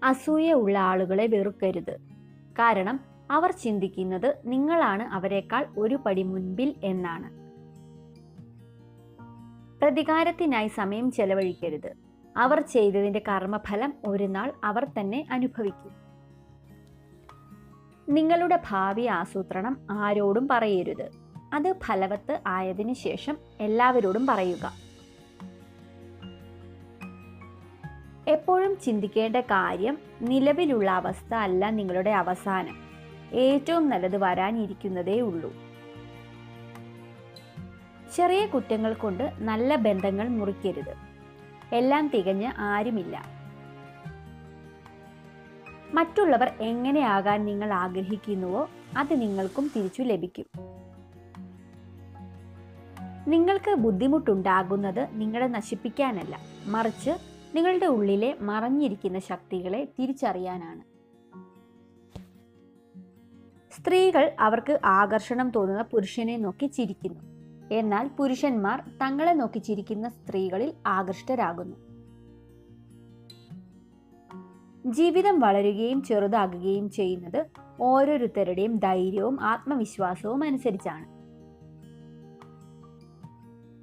അസൂയ ഉള്ള ആളുകളെ വെറുക്കരുത്. കാരണം അവർ ചിന്തിക്കുന്നത് നിങ്ങളാണ് അവരെക്കാൾ ഒരു പടി മുൻപിൽ എന്നാണ്. പ്രതികാരത്തിനായി സമയം ചെലവഴിക്കരുത്. അവർ ചെയ്തതിന്റെ കർമ്മഫലം ഒരു നാൾ അവർ തന്നെ അനുഭവിക്കും. നിങ്ങളുടെ ഭാവി ആസൂത്രണം ആരോടും പറയരുത്. അത് ഫലവത്ത് ആയതിനു ശേഷം എല്ലാവരോടും പറയുക. എപ്പോഴും ചിന്തിക്കേണ്ട കാര്യം നിലവിലുള്ള അവസ്ഥ അല്ല നിങ്ങളുടെ അവസാനം. ഏറ്റവും നല്ലത് വരാനിരിക്കുന്നതേ ഉള്ളൂ. ചെറിയ കുറ്റങ്ങൾ കൊണ്ട് നല്ല ബന്ധങ്ങൾ മുറിക്കരുത്. എല്ലാം തികഞ്ഞ് ആരുമില്ല. മറ്റുള്ളവർ എങ്ങനെയാകാൻ നിങ്ങൾ ആഗ്രഹിക്കുന്നുവോ അത് നിങ്ങൾക്കും തിരിച്ചു ലഭിക്കും. നിങ്ങൾക്ക് ബുദ്ധിമുട്ടുണ്ടാകുന്നത് നിങ്ങളെ നശിപ്പിക്കാനല്ല, മറിച്ച് നിങ്ങളുടെ ഉള്ളിലെ മറഞ്ഞിരിക്കുന്ന ശക്തികളെ തിരിച്ചറിയാനാണ്. സ്ത്രീകൾ അവർക്ക് ആകർഷണം തോന്നുന്ന പുരുഷനെ നോക്കി ചിരിക്കുന്നു. എന്നാൽ പുരുഷന്മാർ തങ്ങളെ നോക്കി ചിരിക്കുന്ന സ്ത്രീകളിൽ ആകൃഷ്ടരാകുന്നു. ജീവിതം വളരുകയും ചെറുതാകുകയും ചെയ്യുന്നത് ഓരോരുത്തരുടെയും ധൈര്യവും ആത്മവിശ്വാസവും അനുസരിച്ചാണ്.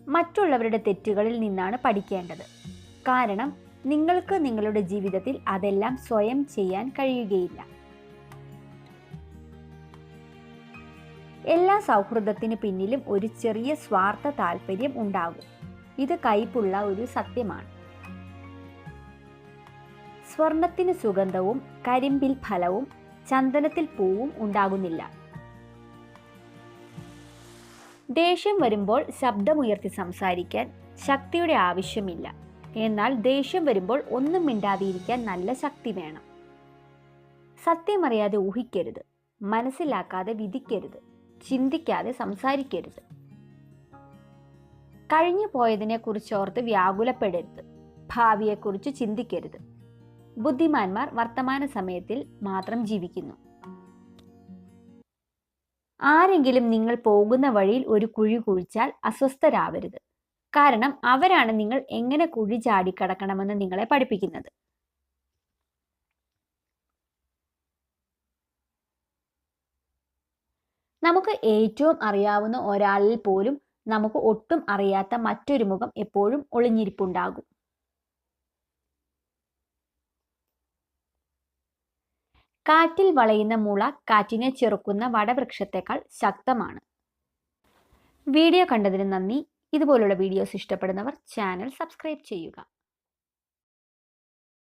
മറ്റുള്ളവരുടെ തെറ്റുകളിൽ നിന്നാണ് പഠിക്കേണ്ടത്. കാരണം നിങ്ങൾക്ക് നിങ്ങളുടെ ജീവിതത്തിൽ അതെല്ലാം സ്വയം ചെയ്യാൻ കഴിയുകയില്ല. എല്ലാ സൗഹൃദത്തിന് പിന്നിലും ഒരു ചെറിയ സ്വാർത്ഥ താല്പര്യം ഉണ്ടാകും. ഇത് കയ്പുള്ള ഒരു സത്യമാണ്. സ്വർണത്തിന് സുഗന്ധവും കരിമ്പിൽ ഫലവും ചന്ദനത്തിൽ പൂവും ഉണ്ടാകുന്നില്ല. ദേഷ്യം വരുമ്പോൾ ശബ്ദമുയർത്തി സംസാരിക്കാൻ ശക്തിയുടെ ആവശ്യമില്ല. എന്നാൽ ദേഷ്യം വരുമ്പോൾ ഒന്നും മിണ്ടാതിരിക്കാൻ നല്ല ശക്തി വേണം. സത്യമറിയാതെ ഊഹിക്കരുത്. മനസ്സിലാക്കാതെ വിധിക്കരുത്. ചിന്തിക്കാതെ സംസാരിക്കരുത്. കഴിഞ്ഞു പോയതിനെ കുറിച്ചോർത്ത് വ്യാകുലപ്പെടരുത്. ഭാവിയെക്കുറിച്ച് ചിന്തിക്കരുത്. ബുദ്ധിമാന്മാർ വർത്തമാന സമയത്തിൽ മാത്രം ജീവിക്കുന്നു. ആരെങ്കിലും നിങ്ങൾ പോകുന്ന വഴിയിൽ ഒരു കുഴി കുഴിച്ചാൽ അസ്വസ്ഥരാവരുത്. കാരണം അവരാണ് നിങ്ങൾ എങ്ങനെ കുഴി ചാടിക്കടക്കണമെന്ന് നിങ്ങളെ പഠിപ്പിക്കുന്നത്. നമുക്ക് ഏറ്റവും അറിയാവുന്ന ഒരാളിൽ പോലും നമുക്ക് ഒട്ടും അറിയാത്ത മറ്റൊരു മുഖം എപ്പോഴും ഒളിഞ്ഞിരിപ്പുണ്ടാകും. കാറ്റിൽ വളയുന്ന മുള കാറ്റിനെ ചെറുക്കുന്ന വടവൃക്ഷത്തെക്കാൾ ശക്തമാണ്. വീഡിയോ കണ്ടതിന് നന്ദി. ഇതുപോലുള്ള വീഡിയോസ് ഇഷ്ടപ്പെടുന്നവർ ചാനൽ സബ്സ്ക്രൈബ് ചെയ്യുക.